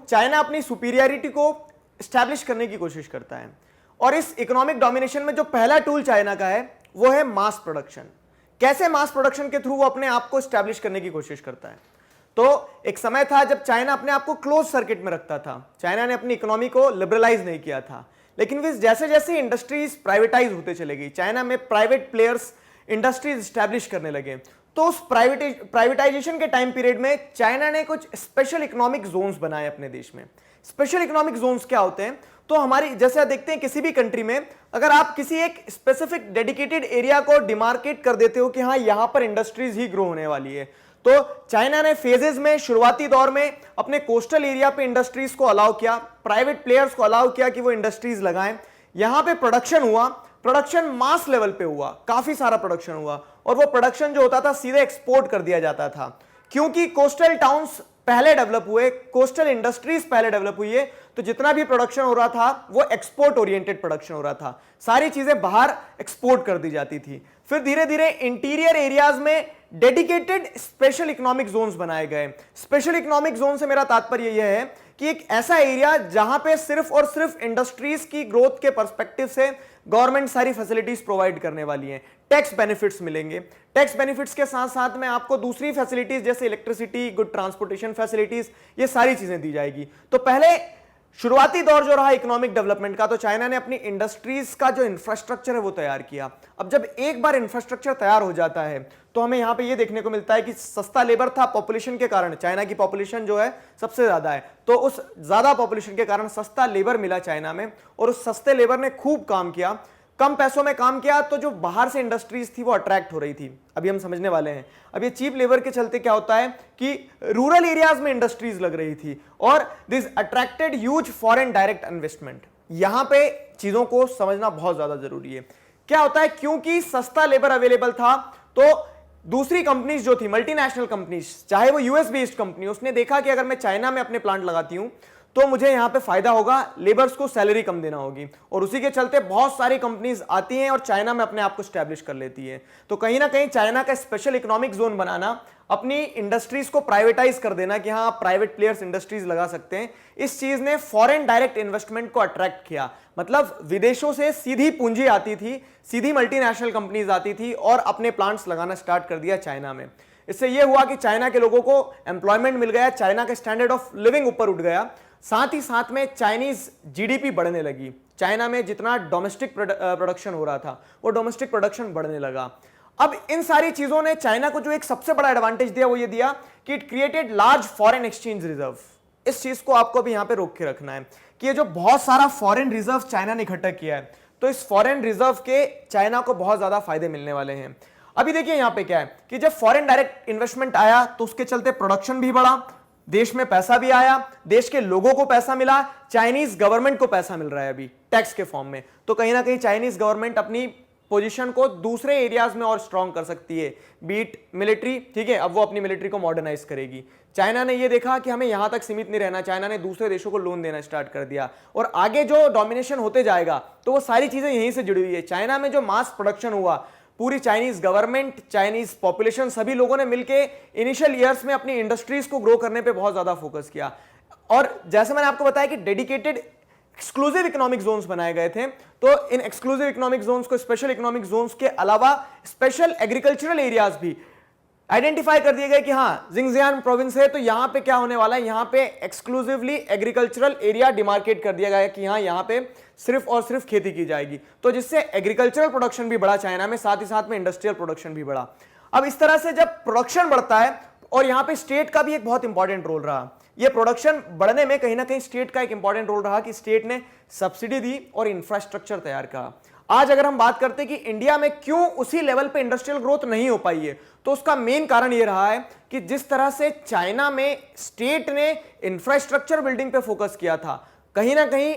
China अपनी superiority को establish करने की कोशिश करता है और इस इकोनॉमिक डोमिनेशन में जो पहला टूल चाइना का है वो है मास प्रोडक्शन। कैसे मास प्रोडक्शन के थ्रू वो अपने आप को स्टैब्लिश करने की कोशिश करता है। तो एक समय था जब चाइना अपने आप को क्लोज सर्किट में रखता था, चाइना ने अपनी इकोनॉमी को लिबरलाइज नहीं किया था, लेकिन जैसे जैसे इंडस्ट्रीज प्राइवेटाइज होते चले गई, चाइना में प्राइवेट प्लेयर्स इंडस्ट्रीज स्टैब्लिश करने लगे, तो उस प्राइवेटाइजेशन के टाइम पीरियड में चाइना ने कुछ स्पेशल इकोनॉमिक जोन्स बनाए अपने देश में। स्पेशल इकोनॉमिक जोन्स क्या होते हैं? तो हमारी जैसे आप देखते हैं किसी भी कंट्री में अगर आप किसी एक स्पेसिफिक डेडिकेटेड एरिया को डिमार्केट कर देते हो कि हाँ यहां पर इंडस्ट्रीज ही ग्रो होने वाली है, तो चाइना ने फेजेस में शुरुआती दौर में अपने कोस्टल एरिया पे इंडस्ट्रीज को अलाउ किया, प्राइवेट प्लेयर्स को अलाउ किया कि वो इंडस्ट्रीज लगाएं। यहां पे प्रोडक्शन हुआ, प्रोडक्शन मास लेवल पे हुआ, काफी सारा प्रोडक्शन हुआ और वो प्रोडक्शन जो होता था सीधे एक्सपोर्ट कर दिया जाता था, क्योंकि कोस्टल टाउन्स पहले डेवलप हुए, कोस्टल इंडस्ट्रीज पहले डेवलप हुई है, तो जितना भी प्रोडक्शन हो रहा था वो एक्सपोर्ट ओरिएंटेड प्रोडक्शन हो रहा था, सारी चीजें बाहर एक्सपोर्ट कर दी जाती थी। फिर धीरे धीरे इंटीरियर एरियाज में डेडिकेटेड स्पेशल इकोनॉमिक जोन्स बनाए गए। स्पेशल इकोनॉमिक जोन से मेरा तात्पर्य यह है कि एक ऐसा एरिया जहां पे सिर्फ और सिर्फ इंडस्ट्रीज की ग्रोथ के पर्सपेक्टिव से गवर्नमेंट सारी फैसिलिटीज प्रोवाइड करने वाली है, टैक्स बेनिफिट्स मिलेंगे। टैक्स बेनिफिट्स के साथ साथ में आपको दूसरी फैसिलिटीज जैसे इलेक्ट्रिसिटी, गुड ट्रांसपोर्टेशन फैसिलिटीज, ये सारी चीजें दी जाएगी। तो पहले शुरुआती दौर जो रहा इकोनॉमिक डेवलपमेंट का, तो चाइना ने अपनी इंडस्ट्रीज का जो इंफ्रास्ट्रक्चर है वो तैयार किया। अब जब एक बार इंफ्रास्ट्रक्चर तैयार हो जाता है तो हमें यहां पे ये देखने को मिलता है कि सस्ता लेबर था, पॉपुलेशन के कारण, चाइना की पॉपुलेशन जो है सबसे ज्यादा है, तो उस ज्यादा पॉपुलेशन के कारण सस्ता लेबर मिला चाइना में और उस सस्ते लेबर ने खूब काम किया, कम पैसों में काम किया, तो जो बाहर से इंडस्ट्रीज थी वो अट्रैक्ट हो रही थी। अभी हम समझने वाले हैं। अब ये चीप लेबर के चलते क्या होता है कि रूरल एरियाज में इंडस्ट्रीज लग रही थी और this attracted huge foreign direct investment. यहां पे चीजों को समझना बहुत ज्यादा जरूरी है। क्या होता है, क्योंकि सस्ता लेबर अवेलेबल था तो दूसरी कंपनीज जो थी, मल्टीनेशनल कंपनीज, चाहे वो यूएस बेस्ड कंपनी, उसने देखा कि अगर मैं चाइना में अपने प्लांट लगाती हूं तो मुझे यहां पे फायदा होगा, लेबर्स को सैलरी कम देना होगी, और उसी के चलते बहुत सारी कंपनीज आती हैं और चाइना में अपने आप को स्टैब्लिश कर लेती है। तो कहीं ना कहीं चाइना का स्पेशल इकोनॉमिक जोन बनाना, अपनी इंडस्ट्रीज को प्राइवेटाइज कर देना कि हाँ प्राइवेट प्लेयर्स इंडस्ट्रीज लगा सकते हैं, इस चीज ने फॉरेन डायरेक्ट इन्वेस्टमेंट को अट्रैक्ट किया। मतलब विदेशों से सीधी पूंजी आती थी, सीधी मल्टीनेशनल कंपनीज आती थी और अपने प्लांट्स लगाना स्टार्ट कर दिया चाइना में। इससे यह हुआ कि चाइना के लोगों को एम्प्लॉयमेंट मिल गया, चाइना का स्टैंडर्ड ऑफ लिविंग ऊपर उठ गया, साथ ही साथ में चाइनीज जीडीपी बढ़ने लगी। चाइना में जितना डोमेस्टिक प्रोडक्शन हो रहा था वो डोमेस्टिक प्रोडक्शन बढ़ने लगा। अब इन सारी चीजों ने चाइना को जो एक सबसे बड़ा एडवांटेज दिया वो ये दिया कि it created large foreign exchange reserve. इस चीज को आपको भी यहां पे रोक के रखना है कि ये जो बहुत सारा फॉरेन रिजर्व चाइना ने इकट्ठा किया है, तो इस फॉरेन रिजर्व के चाइना को बहुत ज्यादा फायदे मिलने वाले हैं। अभी देखिए यहां पे क्या है कि जब फॉरेन डायरेक्ट इन्वेस्टमेंट आया तो उसके चलते प्रोडक्शन भी बढ़ा, देश में पैसा भी आया, देश के लोगों को पैसा मिला, चाइनीज गवर्नमेंट को पैसा मिल रहा है अभी टैक्स के फॉर्म में। तो कहीं ना कहीं चाइनीज गवर्नमेंट अपनी पोजीशन को दूसरे एरियाज में और स्ट्रांग कर सकती है, बीट मिलिट्री, ठीक है, अब वो अपनी मिलिट्री को मॉडर्नाइज करेगी। चाइना ने ये देखा कि हमें यहां तक सीमित नहीं रहना, चाइना ने दूसरे देशों को लोन देना स्टार्ट कर दिया और आगे जो डोमिनेशन होते जाएगा तो वो सारी चीजें यहीं से जुड़ी हुई है। चाइना में जो मास प्रोडक्शन हुआ, पूरी चाइनीज गवर्नमेंट, चाइनीज पॉपुलेशन, सभी लोगों ने मिलकर इनिशियल ईयर्स में अपनी इंडस्ट्रीज को ग्रो करने पे बहुत ज्यादा फोकस किया। और जैसे मैंने आपको बताया कि डेडिकेटेड एक्सक्लूसिव इकोनॉमिक जोन्स बनाए गए थे, तो इन एक्सक्लूसिव इकोनॉमिक जोन्स को स्पेशल इकोनॉमिक जोन्स के अलावा स्पेशल एग्रीकल्चरल एरियाज भी आइडेंटिफाई कर दिए गए कि हाँ जिंगजियान प्रोविंस है तो यहां पे क्या होने वाला है, यहां पे एक्सक्लूसिवली एग्रीकल्चरल एरिया डिमार्केट कर दिया गया कि हाँ यहां पे सिर्फ और सिर्फ खेती की जाएगी, तो जिससे एग्रीकल्चरल प्रोडक्शन भी बढ़ा चाइना में, साथ ही साथ में इंडस्ट्रियल प्रोडक्शन भी बढ़ा। अब इस तरह से जब प्रोडक्शन बढ़ता है, और यहां पे स्टेट का भी एक बहुत इंपॉर्टेंट रोल रहा, ये प्रोडक्शन बढ़ने में कहीं ना कहीं स्टेट का एक इंपॉर्टेंट रोल रहा कि स्टेट ने सब्सिडी दी और इंफ्रास्ट्रक्चर तैयार करा। आज अगर हम बात करते हैं कि इंडिया में क्यों उसी लेवल पे इंडस्ट्रियल ग्रोथ नहीं हो पाई है, तो उसका मेन कारण यह रहा है कि जिस तरह से चाइना में स्टेट ने इंफ्रास्ट्रक्चर बिल्डिंग पे फोकस किया था, कहीं ना कहीं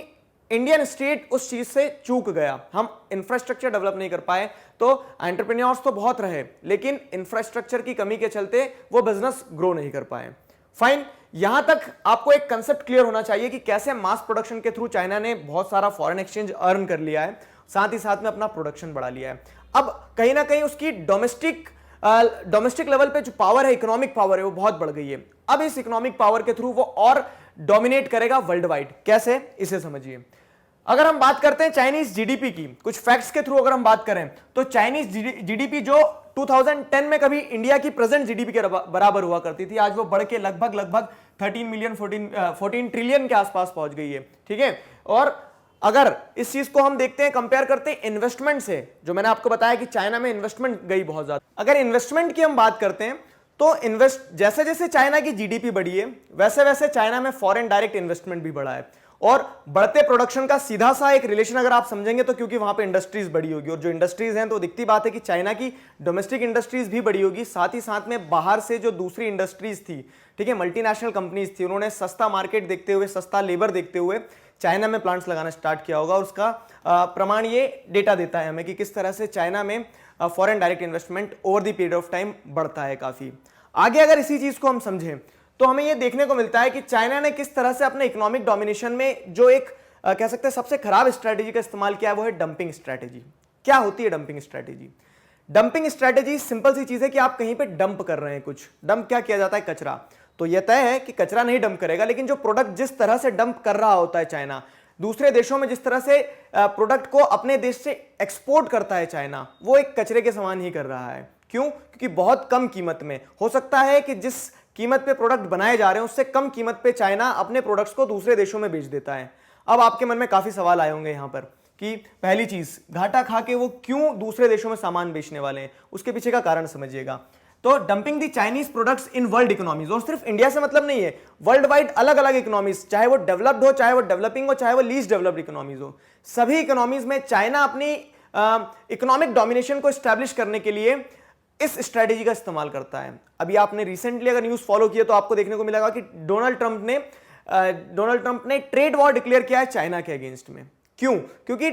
इंडियन स्टेट उस चीज से चूक गया। हम इंफ्रास्ट्रक्चर डेवलप नहीं कर पाए, तो एंटरप्रेन्योर्स तो बहुत रहे लेकिन इंफ्रास्ट्रक्चर की कमी के चलते वो बिजनेस ग्रो नहीं कर पाए। फाइन, यहां तक आपको एक कंसेप्ट क्लियर होना चाहिए कि कैसे मास प्रोडक्शन के थ्रू चाइना ने बहुत सारा फॉरेन एक्सचेंज अर्न कर लिया है, साथ ही साथ में अपना प्रोडक्शन बढ़ा लिया है। अब कहीं ना कहीं उसकी डोमेस्टिक लेवल पे जो पावर है, इकोनॉमिक पावर है, वो बहुत बढ़ गई है। अब इस इकोनॉमिक पावर के थ्रू वो और डोमिनेट करेगा वर्ल्ड वाइड। कैसे, इसे समझिए। अगर हम बात करते हैं चाइनीज जीडीपी की, कुछ फैक्ट्स के थ्रू अगर हम बात करें तो चाइनीज जीडीपी जो 2010 में कभी इंडिया की प्रेजेंट जीडीपी के बराबर हुआ करती थी, आज वो बढ़ के लगभग 14 ट्रिलियन के आसपास पहुंच गई है। ठीक है, और अगर इस चीज को हम देखते हैं, कंपेयर करते हैं इन्वेस्टमेंट से, जो मैंने आपको बताया कि चाइना में इन्वेस्टमेंट गई बहुत ज्यादा। अगर इन्वेस्टमेंट की हम बात करते हैं तो जैसे जैसे चाइना की जीडीपी बढ़ी है वैसे वैसे चाइना में फॉरेन डायरेक्ट इन्वेस्टमेंट भी बढ़ा है। और बढ़ते प्रोडक्शन का सीधा सा एक रिलेशन अगर आप समझेंगे तो क्योंकि वहां पे इंडस्ट्रीज बड़ी होगी, और जो इंडस्ट्रीज हैं तो दिखती बात है कि चाइना की डोमेस्टिक इंडस्ट्रीज भी बड़ी होगी, साथ ही साथ में बाहर से जो दूसरी इंडस्ट्रीज थी, ठीक है, मल्टीनेशनल कंपनीज थी, उन्होंने सस्ता मार्केट देखते हुए, सस्ता लेबर देखते हुए चाइना में प्लांट्स लगाना स्टार्ट किया होगा। और उसका प्रमाण ये डेटा देता है हमें कि किस तरह से चाइना में foreign direct investment over the period of time बढ़ता है काफी। आगे अगर इसी चीज को हम समझें तो हमें यह देखने को मिलता है कि चाइना ने किस तरह से अपने इकोनॉमिक डोमिनेशन में जो एक कह सकते हैं सबसे खराब स्ट्रैटेजी का इस्तेमाल किया है, वो है डंपिंग स्ट्रैटेजी। क्या होती है dumping strategy? Dumping strategy simple सी चीज है कि आप कहीं पे डंप कर रहे हैं कुछ। डंप क्या किया जाता है? कचरा। तो यह तय है कि कचरा नहीं डंप करेगा, लेकिन जो प्रोडक्ट जिस तरह से डंप कर रहा होता है चाइना, दूसरे देशों में जिस तरह से प्रोडक्ट को अपने देश से एक्सपोर्ट करता है चाइना, वो एक कचरे के समान ही कर रहा है। क्यों? क्योंकि बहुत कम कीमत में, हो सकता है कि जिस कीमत पे प्रोडक्ट बनाए जा रहे हैं उससे कम कीमत पे चाइना अपने प्रोडक्ट्स को दूसरे देशों में बेच देता है। अब आपके मन में काफी सवाल आए होंगे यहां पर कि पहली चीज, घाटा खा के वो क्यों दूसरे देशों में सामान बेचने वाले हैं, उसके पीछे का कारण समझिएगा। तो dumping the Chinese products in world economies, और सिर्फ इंडिया से मतलब नहीं है, वर्ल्ड वाइड अलग अलग इकोनॉमीज, चाहे वो डेवलप्ड हो, चाहे वो डेवलपिंग हो, चाहे वो लीस्ट डेवलप्ड इकोनॉमीज हो, सभी इकोनॉमीज में चाइना अपनी इकोनॉमिक डोमिनेशन को स्टैब्लिश करने के लिए इस स्ट्रेटेजी का इस्तेमाल करता है। अभी आपने रिसेंटली अगर न्यूज फॉलो किया तो आपको देखने को मिलेगा कि डोनाल्ड ट्रंप ने ट्रेड वॉर डिक्लेयर किया है चाइना के अगेंस्ट में। क्यों? क्योंकि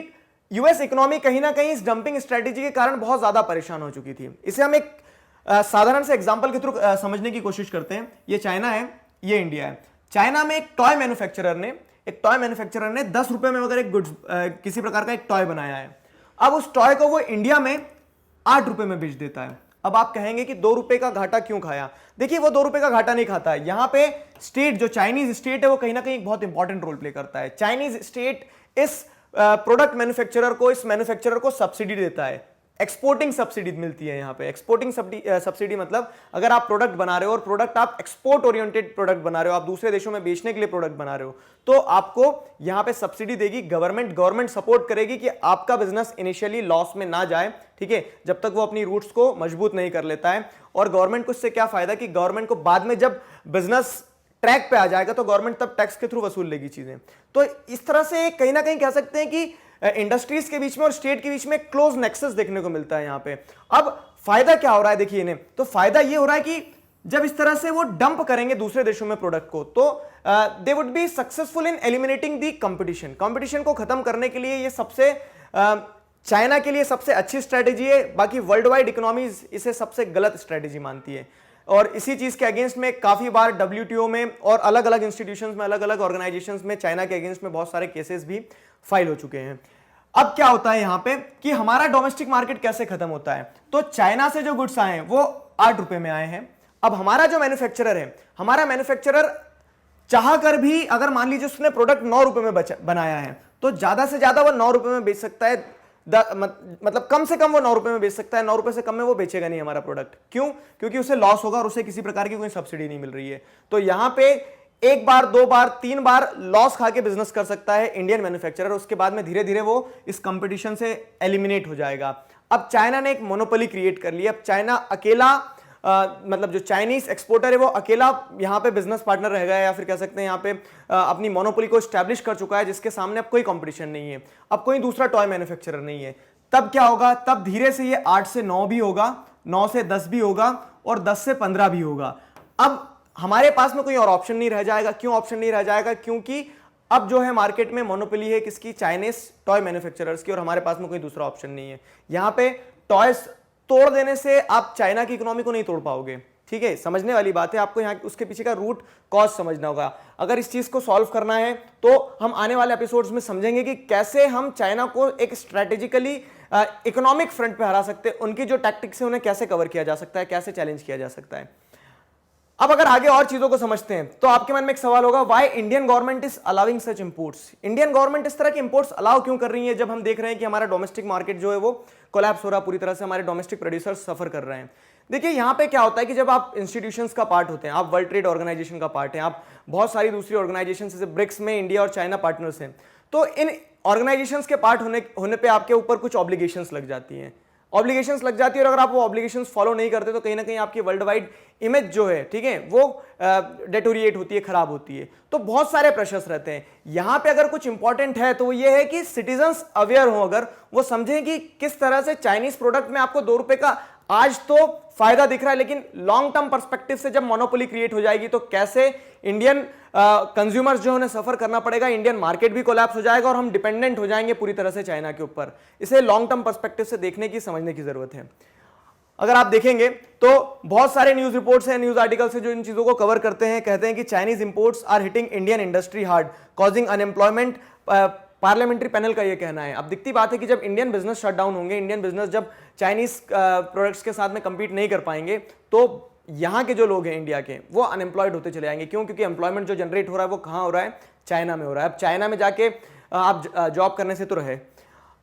यूएस इकोनॉमी कहीं ना कहीं इस डंपिंग स्ट्रेटेजी के कारण बहुत ज्यादा परेशान हो चुकी थी। इसे हम एक साधारण से एग्जांपल के थ्रू समझने की कोशिश करते हैं। ये चाइना है, ये इंडिया है। चाइना में एक टॉय मैन्युफैक्चरर ने 10 रुपए में अगर एक गुड्स किसी प्रकार का एक टॉय बनाया है, अब उस टॉय को वो इंडिया में 8 रुपए में बेच देता है। अब आप कहेंगे कि 2 रुपए का घाटा क्यों खाया? देखिए, वो 2 रुपए का घाटा नहीं खाता है। यहां पे स्टेट, जो चाइनीज स्टेट है, वो कहीं ना कहीं एक बहुत इंपॉर्टेंट रोल प्ले करता है। चाइनीज स्टेट इस प्रोडक्ट मैन्युफैक्चरर को, इस मैन्युफैक्चरर को सब्सिडी देता है। एक्सपोर्टिंग सब्सिडी मिलती है यहां पे। एक्सपोर्टिंग सब्सिडी मतलब अगर आप प्रोडक्ट बना रहे हो और प्रोडक्ट आप एक्सपोर्ट ओरिएंटेड प्रोडक्ट बना रहे हो, आप दूसरे देशों में बेचने के लिए प्रोडक्ट बना रहे हो, तो आपको यहां पे सब्सिडी देगी गवर्नमेंट सपोर्ट करेगी कि आपका बिजनेस इनिशियली लॉस में ना जाए, ठीक है, जब तक वो अपनी रूट्स को मजबूत नहीं कर लेता है। और गवर्नमेंट को इससे क्या फायदा कि गवर्नमेंट को बाद में जब बिजनेस ट्रैक पे आ जाएगा तो गवर्नमेंट तब टैक्स के थ्रू वसूल लेगी चीजें। तो इस तरह से कहीं ना कहीं कह सकते हैं कि इंडस्ट्रीज के बीच में और स्टेट के बीच में क्लोज नेक्सस देखने को मिलता है यहां पे। अब फायदा क्या हो रहा है देखिए इन्हें, तो फायदा ये हो रहा है कि जब इस तरह से वो डंप करेंगे दूसरे देशों में प्रोडक्ट को, तो they would be successful in eliminating the competition को खत्म करने के लिए ये सबसे चाइना के लिए सबसे अच्छी स्ट्रेटेजी है। बाकी वर्ल्ड वाइड इकोनॉमीज इसे सबसे गलत स्ट्रेटेजी मानती है। और इसी चीज के अगेंस्ट में काफी बार WTO में और अलग अलग इंस्टीट्यूशंस में, अलग अलग ऑर्गेनाइजेशंस में चाइना के अगेंस्ट में बहुत सारे केसेस भी फाइल हो चुके हैं। अब क्या होता है यहां पे कि हमारा डोमेस्टिक मार्केट कैसे खत्म होता है? तो चाइना से जो गुड्स आए हैं वो 8 रुपए में आए हैं। अब हमारा जो मैन्युफैक्चरर है, हमारा मैन्युफैक्चरर चाह कर भी अगर मान लीजिए उसने प्रोडक्ट 9 रुपए में बनाया है, तो ज्यादा से ज्यादा वो 9 रुपए में बेच सकता है। मतलब कम से कम वो 9 रुपए में बेच सकता है। 9 रुपए से कम में वो बेचेगा नहीं हमारा प्रोडक्ट। क्यों? क्योंकि उसे लॉस होगा और उसे किसी प्रकार की कोई सब्सिडी नहीं मिल रही है। तो यहां पे 1 बार, 2 बार, 3 बार लॉस खा के बिजनेस कर सकता है इंडियन मैन्युफैक्चरर। उसके बाद में धीरे धीरे वो इस कंपटीशन से एलिमिनेट हो जाएगा। अब चाइना ने एक मोनोपोली क्रिएट कर लिया। अब चाइना अकेला, मतलब जो चाइनीज एक्सपोर्टर है वो अकेला यहां पे बिजनेस पार्टनर रह गया, या फिर कह सकते हैं यहां पे अपनी मोनोपोली को एस्टैब्लिश कर चुका है, जिसके सामने अब कोई कंपटीशन नहीं है, अब कोई दूसरा टॉय मैन्युफैक्चरर नहीं है। तब क्या होगा? तब धीरे से ये 8 से 9 भी होगा, 9 से 10 भी होगा, और 10 से 15 भी होगा। अब हमारे पास में कोई और ऑप्शन नहीं रह जाएगा। क्यों ऑप्शन नहीं रह जाएगा? क्योंकि अब जो है मार्केट में मोनोपोली है किसकी? चाइनीज टॉय मैन्युफैक्चरर्स की, और हमारे पास में कोई दूसरा ऑप्शन नहीं है। यहां पे टॉयज तोड़ देने से आप चाइना की इकोनॉमी को नहीं तोड़ पाओगे, ठीक है। समझने वाली बात है, आपको यहाँ उसके पीछे का रूट कॉज समझना होगा। अगर इस चीज को सॉल्व करना है तो हम आने वाले एपिसोड्स में समझेंगे कि कैसे हम चाइना को एक स्ट्रेटेजिकली इकोनॉमिक फ्रंट पे हरा सकते हैं, उनकी जो टैक्टिक्स है उन्हें कैसे कवर किया जा सकता है, कैसे चैलेंज किया जा सकता है। अब अगर आगे और चीजों को समझते हैं तो आपके मन में एक सवाल होगा, why Indian government is allowing such imports. Indian government इस तरह के इंपोर्ट्स अलाउ क्यों कर रही है, जब हम देख रहे हैं कि हमारा डोमेस्टिक मार्केट जो है वो कोलैप्स हो रहा है पूरी तरह से, हमारे डोमेस्टिक प्रोड्यूसर्स सफर कर रहे हैं। देखिए यहां पे क्या होता है कि जब आप इंस्टीट्यूशंस का पार्ट होते हैं, आप वर्ल्ड ट्रेड ऑर्गेनाइजेशन का पार्ट हैं, आप बहुत सारी दूसरी ऑर्गेनाइजेशन जैसे ब्रिक्स में इंडिया और चाइना पार्टनर्स हैं, तो इन ऑर्गेनाइजेशंस के पार्ट होने पे आपके ऊपर कुछ ऑब्लिगेशंस लग जाती हैं, और अगर आप वो ऑब्लिगेशंस फॉलो नहीं करते तो कहीं ना कहीं आपकी वर्ल्ड वाइड इमेज जो है, ठीक है, वो डेटोरिएट होती है, खराब होती है। तो बहुत सारे प्रेशर्स रहते हैं। यहां पे अगर कुछ इंपॉर्टेंट है तो वो ये है कि सिटीजंस अवेयर हो, अगर वो समझें कि किस तरह से चाइनीज प्रोडक्ट में आपको 2 रुपए का आज तो फायदा दिख रहा है, लेकिन लॉन्ग टर्म पर्सपेक्टिव से जब मोनोपोली क्रिएट हो जाएगी तो कैसे इंडियन कंज्यूमर्स जो उन्हें सफर करना पड़ेगा, इंडियन मार्केट भी कोलैप्स हो जाएगा और हम डिपेंडेंट हो जाएंगे पूरी तरह से चाइना के ऊपर। इसे लॉन्ग टर्म पर्सपेक्टिव से देखने की, समझने की जरूरत है। अगर आप देखेंगे तो बहुत सारे न्यूज रिपोर्ट्स हैं, न्यूज आर्टिकल्स हैं जो इन चीजों को कवर करते हैं। कहते हैं कि Chinese imports are hitting Indian industry hard causing unemployment. Parliamentary panel का ये कहना है। अब दिखती बात है कि जब इंडियन बिजनेस शट डाउन होंगे, इंडियन बिजनेस जब चाइनीज प्रोडक्ट्स के साथ में compete नहीं कर पाएंगे, तो यहाँ के जो लोग हैं इंडिया के, वो अनएम्प्लॉयड होते चले जाएंगे। क्यों? क्योंकि एम्प्लॉयमेंट जो जनरेट हो रहा है वो कहाँ हो रहा है? चाइना में हो रहा है। अब चाइना में जाके आप जॉब करने से तो रहे।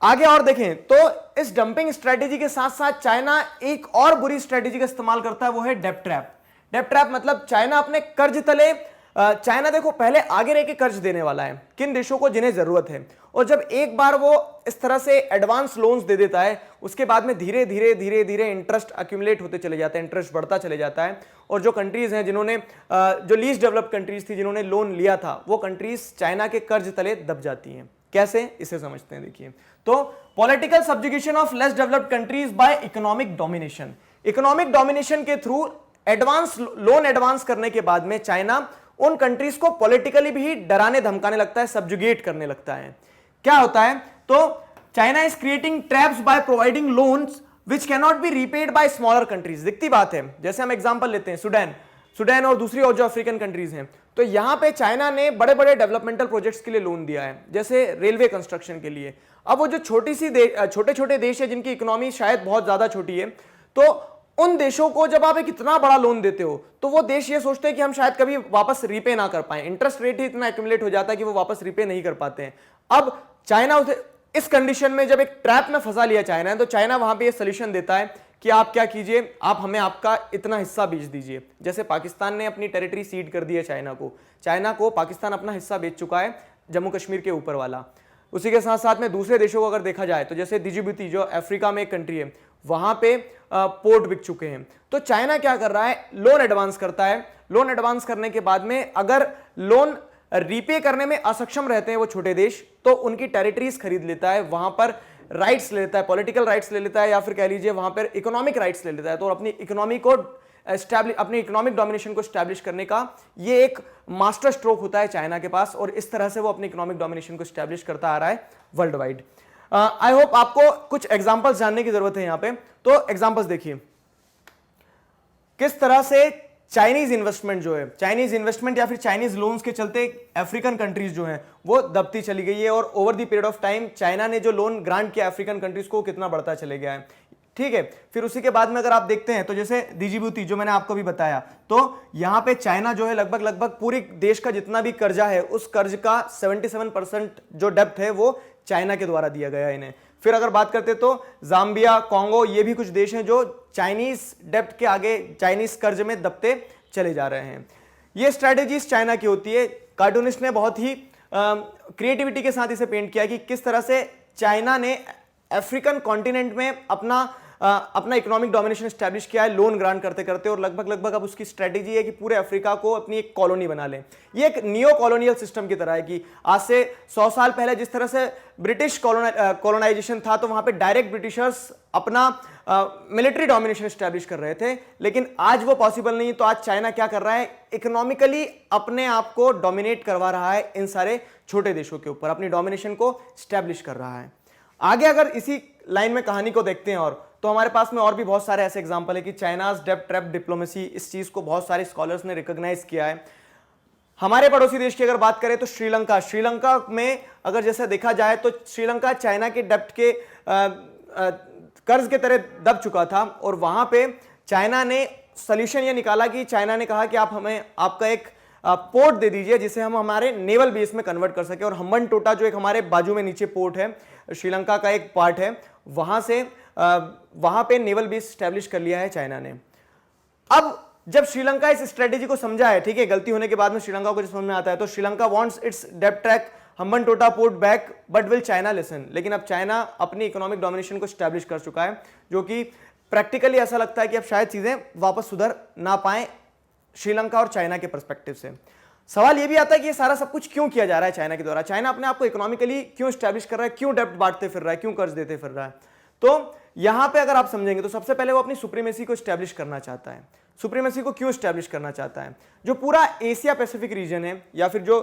आगे और देखें तो इस डंपिंग स्ट्रेटेजी के साथ साथ चाइना एक और बुरी स्ट्रेटेजी का इस्तेमाल करता है, वो है डेब्ट ट्रैप। डेब्ट ट्रैप मतलब चाइना अपने कर्ज तले, चाइना देखो पहले आगे रह के कर्ज देने वाला है किन देशों को जिन्हें जरूरत है, और जब एक बार वो इस तरह से एडवांस लोन्स दे देता है, उसके बाद में धीरे धीरे धीरे धीरे इंटरेस्ट अक्यूमुलेट होते चले जाते हैं, इंटरेस्ट बढ़ता चले जाता है। और जो कंट्रीज हैं जिन्होंने जो लीस्ट डेवलप्ड कंट्रीज थी जिन्होंने लोन लिया था, वो कंट्रीज चाइना के कर्ज तले दब जाती हैं। कैसे? इसे समझते हैं। देखिए तो political subjugation of less developed countries by economic domination. Economic domination के थ्रू एडवांस लोन एडवांस करने के बाद में चाइना उन कंट्रीज को पॉलिटिकली भी डराने धमकाने लगता है, सब्जुगेट करने लगता है। क्या होता है? तो China is creating traps by providing loans which can not be repaid by smaller countries. दिखती बात है, जैसे हम एग्जांपल लेते हैं सुडान और दूसरी और जो अफ्रीकन कंट्रीज हैं, तो यहां पे चाइना ने बड़े बड़े डेवलपमेंटल प्रोजेक्ट्स के लिए लोन दिया है, जैसे रेलवे कंस्ट्रक्शन के लिए। अब वो जो छोटे छोटे देश है जिनकी इकोनॉमी शायद बहुत ज्यादा छोटी है, तो उन देशों को जब आप एक इतना बड़ा लोन देते हो तो वो देश ये सोचते हैं कि हम शायद कभी वापस रीपे ना कर पाए, इंटरेस्ट रेट ही इतना एक्यूमुलेट हो जाता है कि वो वापस रीपे नहीं कर पाते हैं। अब चाइना इस कंडीशन में जब एक ट्रैप में फंसा लिया चाइना है, तो चाइना वहां पे ये सोल्यूशन देता है कि आप क्या कीजिए, आप हमें आपका इतना हिस्सा बेच दीजिए। जैसे पाकिस्तान ने अपनी टेरिटरी सीड कर दी है चाइना को पाकिस्तान अपना हिस्सा बेच चुका है, जम्मू कश्मीर के ऊपर वाला। उसी के साथ साथ में दूसरे देशों को अगर देखा जाए तो जैसे डिजिबूती जो अफ्रीका में एक कंट्री है, वहां पे पोर्ट बिक चुके हैं। तो चाइना क्या कर रहा है? लोन एडवांस करता है। लोन एडवांस करने के बाद में अगर लोन रीपे करने में असक्षम रहते हैं वो छोटे देश, तो उनकी टेरिटरीज खरीद लेता है, वहां पर राइट्स ले लेता है, पॉलिटिकल राइट्स ले लेता है, या फिर कह लीजिए वहां पर इकोनॉमिक राइट्स ले लेता है। तो अपनी इकोनॉमी को अपनी इकोनॉमिक डोमिनेशन को स्टैब्लिश करने का ये एक मास्टर स्ट्रोक होता है चाइना के पास, और इस तरह से वो अपनी इकोनॉमिक डोमिनेशन को स्टैब्लिश करता आ रहा है वर्ल्ड वाइड। आई होप आपको कुछ एग्जांपल्स जानने की जरूरत है यहां पे। तो एग्जांपल्स देखिए किस तरह से चाइनीज इन्वेस्टमेंट जो है, चाइनीज इन्वेस्टमेंट या फिर चाइनीज लोन्स के चलते अफ्रीकन कंट्रीज जो हैं वो दबती चली गई है, और over the period of time China ने जो लोन ग्रांट किया अफ्रीकन कंट्रीज को कितना बढ़ता चले गया है। ठीक है, फिर उसी के बाद में अगर आप देखते हैं तो जैसे डिजिबूती जो मैंने आपको भी बताया, तो यहां पे चाइना जो है लगभग पूरी देश का जितना भी कर्जा है उस कर्ज का 77% जो डेब्ट है वो चाइना के द्वारा दिया गया है इन्हें। फिर अगर बात करते तो जाम्बिया, कॉन्गो, ये भी कुछ देश हैं जो चाइनीज डेब्ट के आगे, चाइनीज कर्ज में दबते चले जा रहे हैं। ये स्ट्रेटेजीज चाइना की होती है। कार्टूनिस्ट ने बहुत ही क्रिएटिविटी के साथ इसे पेंट किया कि किस तरह से चाइना ने अफ्रीकन कॉन्टिनेंट में अपना इकोनॉमिक डोमिनेशन स्टैब्लिश किया है लोन ग्रांट करते करते, और लगभग अब उसकी स्ट्रेटेजी है कि पूरे अफ्रीका को अपनी एक कॉलोनी बना ले। ये एक नियो कॉलोनियल सिस्टम की तरह है कि आज से 100 साल पहले जिस तरह से ब्रिटिश कॉलोनाइजेशन था, तो वहां पे डायरेक्ट ब्रिटिशर्स अपना मिलिट्री डोमिनेशन स्टैब्लिश कर रहे थे, लेकिन आज वो पॉसिबल नहीं। तो आज चाइना क्या कर रहा है? इकोनॉमिकली अपने आप को डोमिनेट करवा रहा है इन सारे छोटे देशों के ऊपर, अपनी डोमिनेशन को स्टैब्लिश कर रहा है। आगे अगर इसी लाइन में कहानी को देखते हैं और तो हमारे पास में और भी बहुत सारे ऐसे एग्जांपल है कि चाइनाज डेब्ट ट्रैप डिप्लोमेसी, इस चीज को बहुत सारे स्कॉलर्स ने रिकॉग्नाइज किया है। हमारे पड़ोसी देश की अगर बात करें तो श्रीलंका में अगर जैसे देखा जाए तो श्रीलंका चाइना के डेब्ट के कर्ज के तरह दब चुका था, और वहां पे चाइना ने सोल्यूशन ये निकाला कि चाइना ने कहा कि आप हमें आपका एक पोर्ट दे दीजिए जिसे हम हमारे नेवल बेस में कन्वर्ट कर सके, और हम्बनटोटा जो एक हमारे बाजू में नीचे पोर्ट है, श्रीलंका का एक पार्ट है, वहां से वहां पे नेवल बेस स्टैब्लिश कर लिया है चाइना ने। अब जब श्रीलंका इस स्ट्रेटेजी को समझा है, ठीक है, गलती होने के बाद में श्रीलंका को जो समझ में आता है, तो Sri Lanka wants it's depth track Hambantota port back, but will China listen. लेकिन अब चाइना अपनी इकोनॉमिक डोमिनेशन को स्टैब्लिश कर चुका है, जो कि प्रैक्टिकली ऐसा लगता है कि अब शायद चीजें वापस सुधर ना पाए श्रीलंका और चाइना के पर्सपेक्टिव से। सवाल यह भी आता है कि ये सारा सब कुछ क्यों किया जा रहा है चाइना के द्वारा, चाइना अपने आप को इकोनॉमिकली क्यों स्टैब्लिश कर रहा है, क्यों डेप्ट बांटते फिर रहा है, क्यों कर्ज देते फिर रहा है। तो यहां पे अगर आप समझेंगे तो सबसे पहले वो अपनी सुप्रीमेसी को स्टैब्लिश करना चाहता है। सुप्रीमेसी को क्यों स्टैब्लिश करना चाहता है? जो पूरा एशिया पैसिफिक रीजन है या फिर जो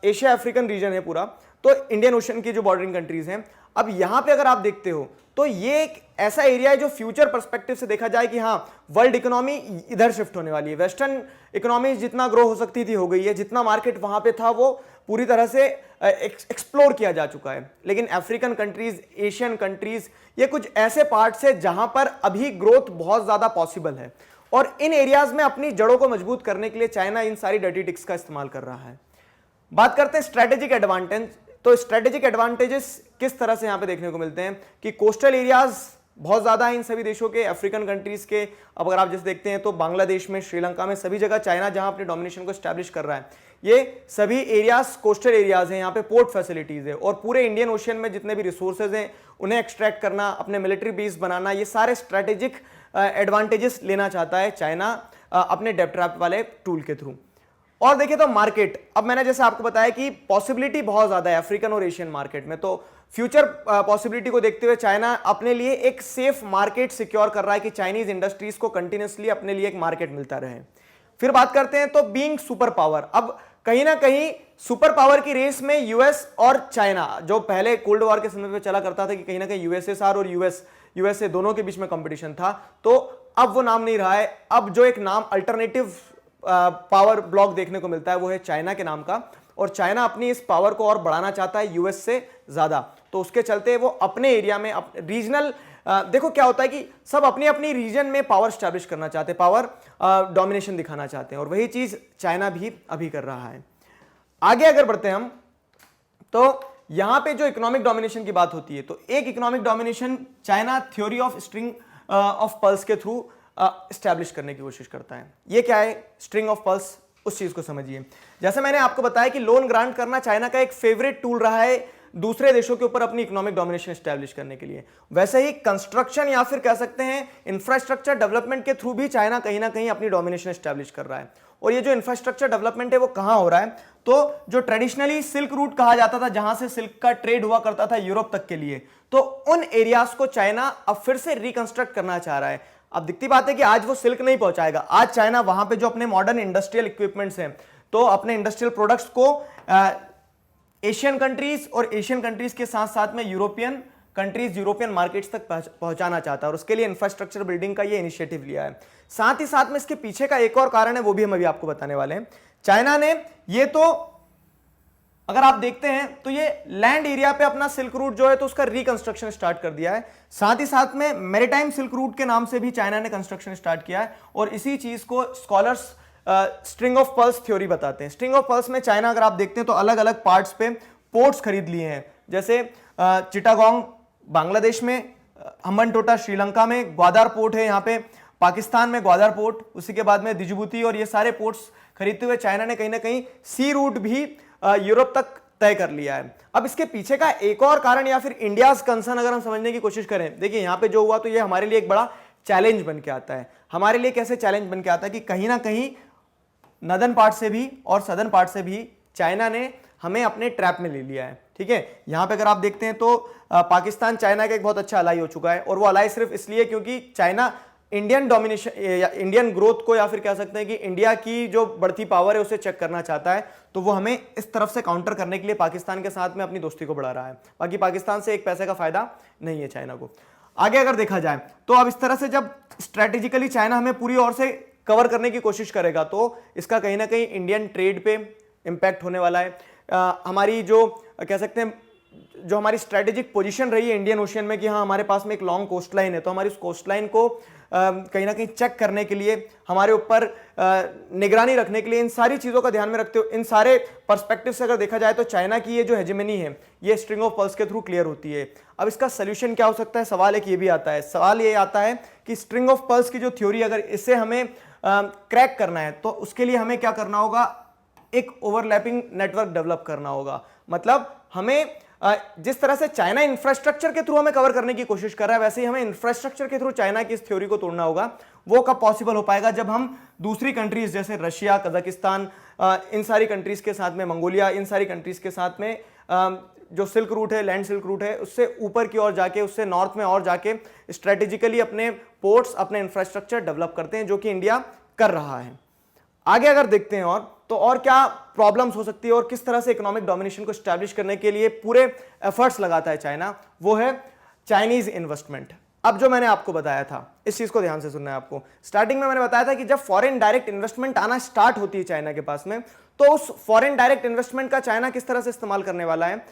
एशिया अफ्रीकन रीजन है पूरा, तो इंडियन ओशन की जो बॉर्डरिंग कंट्रीज हैं, अब यहां पे अगर आप देखते हो तो ये एक ऐसा एरिया है जो फ्यूचर पर्सपेक्टिव से देखा जाए कि हाँ वर्ल्ड इकोनॉमी इधर शिफ्ट होने वाली है। वेस्टर्न इकोनॉमी जितना ग्रो हो सकती थी हो गई है, जितना मार्केट वहां पे था वो पूरी तरह से एक्सप्लोर किया जा चुका है। लेकिन अफ्रीकन कंट्रीज, एशियन कंट्रीज, ये कुछ ऐसे पार्ट्स है जहां पर अभी ग्रोथ बहुत ज्यादा पॉसिबल है, और इन एरियाज में अपनी जड़ों को मजबूत करने के लिए चाइना इन सारी डर्टी टिक्स का इस्तेमाल कर रहा है। बात करते हैं स्ट्रेटेजिक एडवांटेज। तो स्ट्रेटेजिक एडवांटेजेस किस तरह से यहां पे देखने को मिलते हैं कि कोस्टल एरियाज बहुत ज्यादा है इन सभी देशों के, अफ्रीकन कंट्रीज के। अब अगर आप जैसे देखते हैं तो बांग्लादेश में, श्रीलंका में, सभी जगह चाइना जहां अपने डोमिनेशन को स्टैब्लिश कर रहा है, ये सभी एरियाज कोस्टल एरियाज हैं, यहाँ पे पोर्ट फैसिलिटीज है, और पूरे इंडियन ओशियन में जितने भी रिसोर्सेज हैं उन्हें एक्सट्रैक्ट करना, अपने मिलिट्री बेस बनाना, ये सारे स्ट्रेटेजिक एडवांटेजेस लेना चाहता है चाइना अपने डेप्थ ट्रैप वाले टूल के थ्रू। और देखिए तो मार्केट, अब मैंने जैसे आपको बताया कि पॉसिबिलिटी बहुत ज्यादा है अफ्रीकन और एशियन मार्केट में, तो फ्यूचर पॉसिबिलिटी को देखते हुए चाइना अपने लिए एक सेफ मार्केट सिक्योर कर रहा है कि चाइनीज इंडस्ट्रीज को कंटिन्यूसली अपने लिए एक मार्केट मिलता रहे। फिर बात करते हैं तो बीइंग सुपर पावर, अब कहीं ना कहीं सुपर पावर की रेस में यूएस और चाइना, जो पहले कोल्ड वॉर के समय पे चला करता था कि कहीं ना कहीं यूएसएसआर और यूएसए दोनों के बीच में कंपटीशन था, तो अब वो नाम नहीं रहा है। अब जो एक नाम अल्टरनेटिव पावर ब्लॉक देखने को मिलता है वो है चाइना के नाम का, और चाइना अपनी इस पावर को और बढ़ाना चाहता है यूएस से ज्यादा। तो उसके चलते वो अपने एरिया में रीजनल, देखो क्या होता है कि सब अपनी अपनी रीजन में पावर स्टैब्लिश करना चाहते हैं, पावर डोमिनेशन दिखाना चाहते हैं, और वही चीज चाइना भी अभी कर रहा है। आगे अगर बढ़ते हैं हम, तो यहां पे जो इकोनॉमिक डोमिनेशन की बात होती है, तो एक economic domination China theory of string of pulse के थ्रू स्टैब्लिश करने की कोशिश करता है। ये क्या है स्ट्रिंग ऑफ पल्स, उस चीज को समझिए। जैसे मैंने आपको बताया कि लोन ग्रांट करना चाइना का एक फेवरेट टूल रहा है दूसरे देशों के ऊपर अपनी इकोनॉमिक डोमिनेशन स्टैब्लिश करने के लिए, वैसे ही कंस्ट्रक्शन या फिर कह सकते हैं इंफ्रास्ट्रक्चर डेवलपमेंट के थ्रू भी चाइना कहीं ना कहीं अपनी डोमिनेशन स्टैब्लिश कर रहा है। और ये जो इंफ्रास्ट्रक्चर डेवलपमेंट है वो कहां हो रहा है, तो जो ट्रेडिशनली सिल्क रूट कहा जाता था, जहां से सिल्क का ट्रेड हुआ करता था यूरोप तक के लिए, तो उन एरियाज को चाइना अब फिर से रिकंस्ट्रक्ट करना चाह रहा है। अब दिखती बात है कि आज वो सिल्क नहीं पहुंचाएगा, आज चाइना वहां पे जो अपने मॉडर्न इंडस्ट्रियल इक्विपमेंट्स हैं, तो अपने इंडस्ट्रियल प्रोडक्ट्स को एशियन कंट्रीज और एशियन कंट्रीज के साथ साथ में यूरोपियन कंट्रीज, यूरोपियन मार्केट्स तक पहुंचाना चाहता है, और उसके लिए इंफ्रास्ट्रक्चर बिल्डिंग का ये इनिशिएटिव लिया है। साथ ही साथ में इसके पीछे का एक और कारण है, वो भी हम अभी आपको बताने वाले हैं। चाइना ने ये तो अगर आप देखते हैं तो ये लैंड एरिया पे अपना सिल्क रूट जो है तो उसका रिकंस्ट्रक्शन स्टार्ट कर दिया है, साथ ही साथ में मैरीटाइम सिल्क रूट के नाम से भी चाइना ने कंस्ट्रक्शन स्टार्ट किया है, और इसी चीज को scholars string of pulse theory बताते हैं। स्ट्रिंग ऑफ पल्स में चाइना अगर आप देखते हैं तो अलग अलग पार्ट्स पे पोर्ट्स खरीद लिए हैं, जैसे चिटागोंग बांग्लादेश में, हम्बनटोटा श्रीलंका में, ग्वादार पोर्ट है यहाँ पे, पाकिस्तान में ग्वादार पोर्ट, उसी के बाद में दिजुबुती, और ये सारे पोर्ट्स खरीदते हुए चाइना ने कहीं ना कहीं सी रूट भी यूरोप तक तय कर लिया है। अब इसके पीछे का एक और कारण या फिर इंडियाज कंसर्न अगर हम समझने की कोशिश करें, देखिए यहां पे जो हुआ तो ये हमारे लिए एक बड़ा चैलेंज बन के आता है। हमारे लिए कैसे चैलेंज बन के आता है कि कहीं ना कहीं नदर्न पार्ट से भी और सदर्न पार्ट से भी चाइना ने हमें अपने ट्रैप में ले लिया है। ठीक है, यहां पे अगर आप देखते हैं तो पाकिस्तान चाइना का एक बहुत अच्छा अलाई हो चुका है, और वो अलाई सिर्फ इसलिए क्योंकि China Indian domination, Indian growth को, या फिर कह सकते हैं कि इंडिया की जो बढ़ती पावर है उसे चेक करना चाहता है, तो वो हमें इस तरफ से काउंटर करने के लिए पाकिस्तान के साथ में अपनी दोस्ती को बढ़ा रहा है। बाकी पाकिस्तान से एक पैसे का फायदा नहीं है चाइना को। आगे अगर देखा जाए तो अब इस तरह से जब स्ट्रेटेजिकली चाइना हमें पूरी ओर से कवर करने की कोशिश करेगा तो इसका कहीं ना कहीं इंडियन ट्रेड पे इंपैक्ट होने वाला है। हमारी जो कह सकते हैं जो हमारी स्ट्रेटेजिक पोजीशन रही है इंडियन ओशियन में कि हाँ हमारे पास में एक लॉन्ग कोस्ट लाइन है, तो हमारी उस कोस्ट लाइन को कहीं ना कहीं चेक करने के लिए, हमारे ऊपर निगरानी रखने के लिए, इन सारी चीज़ों का ध्यान में रखते हुए, इन सारे पर्सपेक्टिव से अगर देखा जाए तो चाइना की ये जो हेजेमनी है ये स्ट्रिंग ऑफ पर्ल्स के थ्रू क्लियर होती है। अब इसका सोल्यूशन क्या हो सकता है, सवाल एक ये भी आता है। सवाल ये आता है कि स्ट्रिंग ऑफ पर्ल्स की जो थ्योरी, अगर इसे हमें क्रैक करना है तो उसके लिए हमें क्या करना होगा, एक ओवरलैपिंग नेटवर्क डेवलप करना होगा। मतलब हमें जिस तरह से चाइना इंफ्रास्ट्रक्चर के थ्रू हमें कवर करने की कोशिश कर रहा है, वैसे ही हमें इंफ्रास्ट्रक्चर के थ्रू चाइना की इस थ्योरी को तोड़ना होगा। वो कब पॉसिबल हो पाएगा, जब हम दूसरी कंट्रीज जैसे रशिया, कजाकिस्तान, इन सारी कंट्रीज के साथ में, मंगोलिया, इन सारी कंट्रीज के साथ में जो सिल्क रूट है, लैंड सिल्क रूट है, उससे ऊपर की ओर जाके, उससे नॉर्थ में और जाके स्ट्रेटेजिकली अपने पोर्ट्स, अपने इंफ्रास्ट्रक्चर डेवलप करते हैं, जो कि इंडिया कर रहा है। आगे अगर देखते हैं और क्या प्रॉब्लम्स हो सकती है और किस तरह से इकोनॉमिक डोमिनेशन को एस्टैब्लिश करने के लिए पूरे एफर्ट्स लगाता है चाइना, वो है चाइनीज इन्वेस्टमेंट। अब जो मैंने आपको बताया था, इस चीज को ध्यान से सुनना है आपको। स्टार्टिंग में मैंने बताया था कि जब फॉरेन डायरेक्ट इन्वेस्टमेंट आना स्टार्ट होती है चाइना के पास में, तो उस फॉरेन डायरेक्ट इन्वेस्टमेंट का चाइना किस तरह से इस्तेमाल करने वाला है,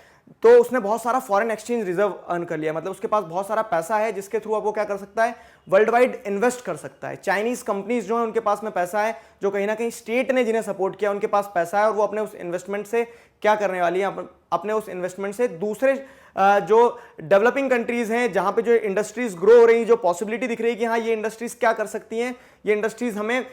तो उसने बहुत सारा फॉरेन एक्सचेंज रिजर्व अर्न कर लिया। मतलब उसके पास बहुत सारा पैसा है जिसके थ्रू अब वो क्या कर सकता है, वर्ल्ड वाइड इन्वेस्ट कर सकता है। चाइनीज कंपनीज जो है उनके पास में पैसा है, जो कहीं ना कहीं स्टेट ने जिन्हें सपोर्ट किया उनके पास पैसा है, और वो अपने उस इन्वेस्टमेंट से क्या करने वाली है, अपने उस इन्वेस्टमेंट से दूसरे जो डेवलपिंग कंट्रीज हैं, जहां पे जो इंडस्ट्रीज ग्रो हो रही है, जो पॉसिबिलिटी दिख रही है कि हाँ ये इंडस्ट्रीज क्या कर सकती हैं, ये इंडस्ट्रीज हमें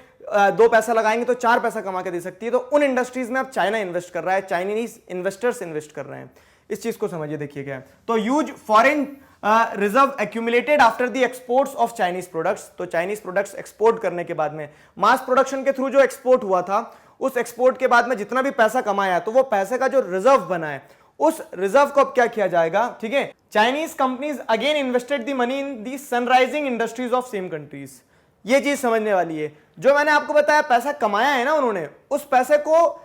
2 पैसा लगाएंगे तो 4 पैसा कमा के दे सकती है, तो उन इंडस्ट्रीज में अब चाइना इन्वेस्ट कर रहा है, चाइनीज इन्वेस्टर्स इन्वेस्ट कर रहे हैं। इस चीज को समझिए, देखिए क्या है। तो huge foreign reserve accumulated after the exports of Chinese products. तो चाइनीज प्रोडक्ट्स एक्सपोर्ट करने के बाद में, मास प्रोडक्शन के थ्रू जो एक्सपोर्ट हुआ था, उस एक्सपोर्ट के बाद में जितना भी पैसा कमाया, तो वो पैसे का जो रिजर्व बना है, उस रिजर्व को अब क्या किया जाएगा, ठीक है, Chinese companies again invested the money in the sunrising industries of same countries. ये चीज समझने वाली है। जो मैंने आपको बताया पैसा कमाया है ना उन्होंने, उस पैसे को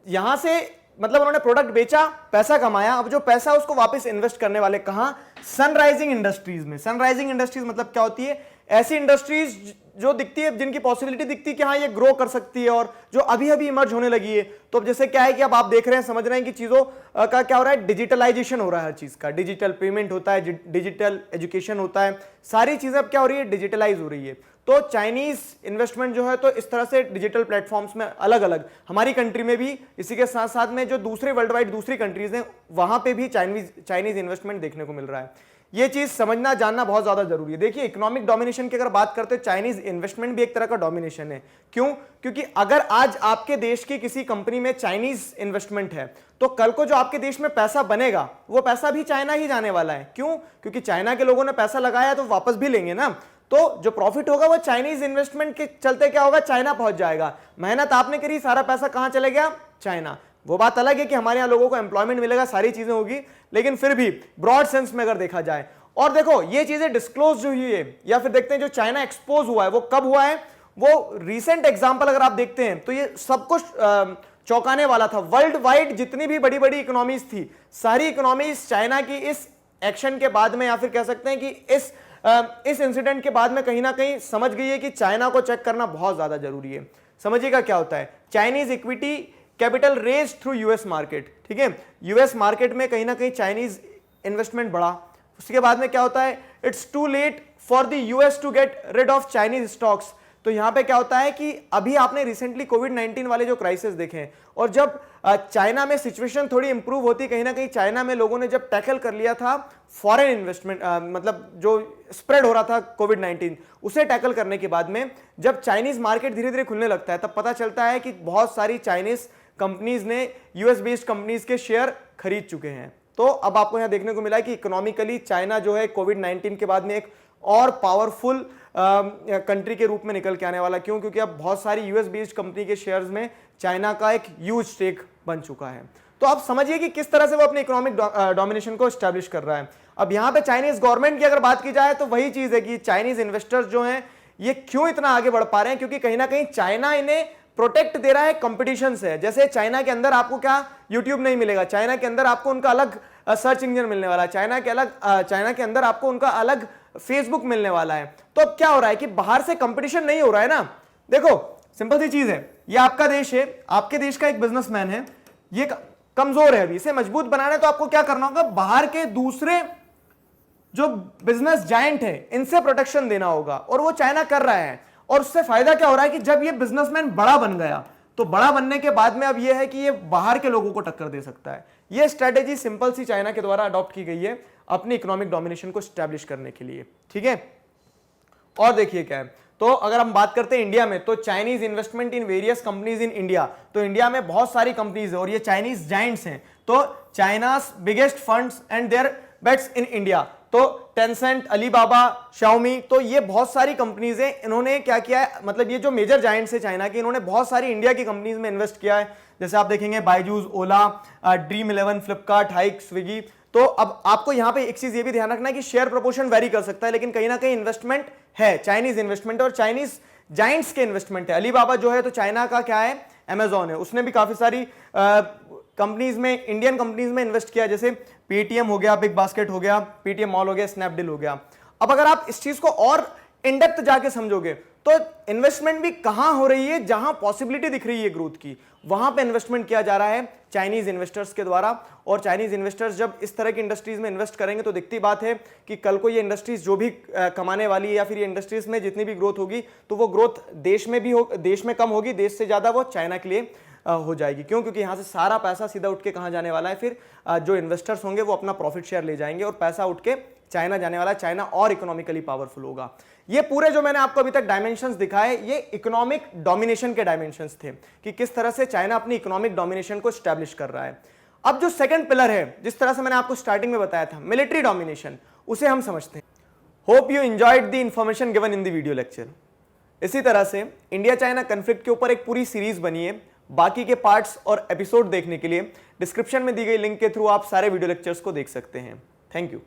यहां से, मतलब उन्होंने प्रोडक्ट बेचा, पैसा कमाया, अब जो पैसा उसको वापस इन्वेस्ट करने वाले कहां, सनराइजिंग इंडस्ट्रीज में। सनराइजिंग इंडस्ट्रीज मतलब क्या होती है, ऐसी इंडस्ट्रीज जो दिखती है, जिनकी पॉसिबिलिटी दिखती है कि हाँ ये ग्रो कर सकती है और जो अभी अभी इमर्ज होने लगी है। तो अब जैसे क्या है कि अब आप देख रहे हैं, समझ रहे हैं कि चीजों का क्या हो रहा है, डिजिटलाइजेशन हो रहा है हर चीज का, डिजिटल पेमेंट होता है, डिजिटल एजुकेशन होता है, सारी चीजें अब क्या हो रही है, डिजिटलाइज हो रही है। तो चाइनीज इन्वेस्टमेंट जो है, तो इस तरह से डिजिटल प्लेटफॉर्म्स में अलग अलग, हमारी कंट्री में भी, इसी के साथ साथ में जो दूसरे वर्ल्ड वाइड दूसरी कंट्रीज हैं वहां पे भी चाइनीज इन्वेस्टमेंट देखने को मिल रहा है। ये चीज समझना जानना बहुत ज्यादा जरूरी है। देखिए इकोनॉमिक डोमिनेशन की अगर बात करते हैं, चाइनीज इन्वेस्टमेंट भी एक तरह का डोमिनेशन है। क्यों? क्योंकि अगर आज आपके देश की किसी कंपनी में चाइनीज इन्वेस्टमेंट है, तो कल को जो आपके देश में पैसा बनेगा, वो पैसा भी चाइना ही जाने वाला है। क्यों? क्योंकि चाइना के लोगों ने पैसा लगाया तो वापस भी लेंगे ना, तो जो प्रॉफिट होगा वो चाइनीज इन्वेस्टमेंट के चलते क्या होगा, चाइना पहुंच जाएगा। मेहनत आपने करी, सारा पैसा कहां चले गया, चाइना। वो बात अलग है कि हमारे यहां लोगों को एम्प्लॉयमेंट मिलेगा, सारी चीजें होगी, लेकिन फिर भी ब्रॉड सेंस में अगर देखा जाए, और देखो ये चीजें डिस्क्लोज हुई है, या फिर देखते हैं जो चाइना एक्सपोज हुआ है वो कब हुआ है, वो रीसेंट एग्जांपल अगर आप देखते हैं तो ये सब कुछ चौंकाने वाला था। वर्ल्ड वाइड जितनी भी बड़ी बड़ी इकोनॉमीज थी, सारी इकोनॉमीज चाइना की इस एक्शन के बाद में, या फिर कह सकते हैं कि इस इंसिडेंट के बाद में कहीं ना कहीं समझ गई है कि चाइना को चेक करना बहुत ज्यादा जरूरी है। समझिएगा क्या होता है, Chinese equity capital raise through US market, ठीक है, यूएस मार्केट में कहीं ना कहीं चाइनीज इन्वेस्टमेंट बढ़ा। उसके बाद में क्या होता है, it's too late for the US to get rid of Chinese stocks. तो यहां पे क्या होता है कि अभी आपने रिसेंटली कोविड-19 वाले जो क्राइसिस देखे हैं, और जब चाइना में सिचुएशन थोड़ी इंप्रूव होती, कहीं ना कहीं चाइना में लोगों ने जब टैकल कर लिया था फॉरेन इन्वेस्टमेंट, मतलब जो स्प्रेड हो रहा था कोविड-19, उसे टैकल करने के बाद में जब चाइनीज मार्केट धीरे धीरे खुलने लगता है, तब पता चलता है कि बहुत सारी चाइनीज कंपनीज ने यूएस बेस्ड कंपनीज के शेयर खरीद चुके हैं। तो अब आपको यहां देखने को मिला है कि इकोनॉमिकली चाइना जो है कोविड-19 के बाद में एक और पावरफुल कंट्री के रूप में निकल के आने वाला। क्यों? क्योंकि अब बहुत सारी यूएस बेस्ड कंपनी के शेयर्स में चाइना का एक ह्यूज स्टेक बन चुका है। तो आप समझिए कि किस तरह से वो अपने इकोनॉमिक डोमिनेशन को एस्टैब्लिश कर रहा है। अब यहां पे चाइनीज गवर्नमेंट की अगर बात की जाए तो वही चीज है कि चाइनीज इन्वेस्टर्स जो हैं ये क्यों इतना आगे बढ़ पा रहे हैं, क्योंकि कहीं ना कहीं चाइना इन्हें प्रोटेक्ट दे रहा है कंपटीशन से। जैसे चाइना के अंदर आपको क्या यूट्यूब नहीं मिलेगा, चाइना के अंदर आपको उनका अलग सर्च इंजन मिलने वाला है, चाइना के अंदर आपको उनका अलग फेसबुक मिलने वाला है। तो अब क्या हो रहा है कि बाहर से कंपटीशन नहीं हो रहा है ना। देखो सिंपल सी चीज है, ये आपका देश है, आपके देश का एक बिजनेसमैन है, ये कमजोर है, अभी इसे मजबूत बनाना है तो आपको क्या करना होगा, बाहर के दूसरे जो बिजनेस जायंट है इनसे प्रोटेक्शन देना होगा, और वो चाइना कर रहा है। और उससे फायदा क्या हो रहा है कि जब ये बिजनेसमैन बड़ा बन गया तो बड़ा बनने के बाद में अब ये है कि ये बाहर के लोगों को टक्कर दे सकता है। ये स्ट्रेटेजी सिंपल सी चाइना के द्वारा अडॉप्ट की गई है अपनी इकोनॉमिक डोमिनेशन को स्टैब्लिश करने के लिए, ठीक है। और देखिए क्या है, तो अगर हम बात करते हैं इंडिया में, तो Chinese investment in various companies in India, तो इंडिया में बहुत सारी कंपनीज है और ये चाइनीज जायंट्स हैं। तो China's biggest funds and their bets in India, तो टेंसेंट, अलीबाबा, शाओमी, तो ये बहुत सारी कंपनीज हैं। इन्होंने क्या किया है, मतलब ये जो मेजर जायंट्स है चाइना के, इन्होंने बहुत सारी इंडिया की कंपनीज में इन्वेस्ट किया है। जैसे आप देखेंगे बायजूस, ओला, ड्रीम 11, फ्लिपकार्ट, हाइक, स्विगी। तो अब आपको यहां पे एक चीज ये भी ध्यान रखना है कि शेयर प्रोपोर्शन वेरी कर सकता है, लेकिन कहीं ना कहीं इन्वेस्टमेंट है, चाइनीज इन्वेस्टमेंट और चाइनीज जायंट्स के इन्वेस्टमेंट है। अलीबाबा जो है तो चाइना का क्या है, अमेजॉन है, उसने भी काफी सारी कंपनीज में, इंडियन कंपनीज में इन्वेस्ट किया, जैसे पेटीएम हो गया, बिग बास्केट हो गया, पेटीएम मॉल हो गया, स्नैपडील हो गया। अब अगर आप इस चीज को और इनडेप्थ जाके समझोगे तो इन्वेस्टमेंट भी कहां हो रही है, जहां पॉसिबिलिटी दिख रही है ग्रोथ की, वहां पे इन्वेस्टमेंट किया जा रहा है चाइनीज इन्वेस्टर्स के द्वारा। और चाइनीज इन्वेस्टर्स जब इस तरह की इंडस्ट्रीज में इन्वेस्ट करेंगे तो दिखती बात है कि कल को ये इंडस्ट्रीज जो भी कमाने वाली है, या फिर ये इंडस्ट्रीज में जितनी भी ग्रोथ होगी, तो वो ग्रोथ देश में भी देश में कम होगी, देश से ज्यादा वो चाइना के लिए हो जाएगी। क्यों? क्योंकि यहां से सारा पैसा सीधा उठ के कहां जाने वाला है, फिर जो इन्वेस्टर्स होंगे वो अपना प्रॉफिट शेयर ले जाएंगे और पैसा उठ के चाइना जाने वाला है। चाइना और इकोनॉमिकली पावरफुल होगा। ये पूरे जो मैंने आपको अभी तक डायमेंशंस दिखाए, ये इकोनॉमिक डोमिनेशन के डायमेंशंस थे कि किस तरह से चाइना अपनी इकोनॉमिक डोमिनेशन को स्टैब्लिश कर रहा है। अब जो सेकंड पिलर है, जिस तरह से मैंने आपको स्टार्टिंग में बताया था, मिलिट्री डोमिनेशन, उसे हम समझते हैं। Hope you enjoyed the information given in the video lecture. इसी तरह से इंडिया चाइना कॉन्फ्लिक्ट के ऊपर एक पूरी सीरीज बनी है। बाकी के पार्ट्स और एपिसोड देखने के लिए डिस्क्रिप्शन में दी गई लिंक के थ्रू आप सारे वीडियो लेक्चर्स को देख सकते हैं। Thank you.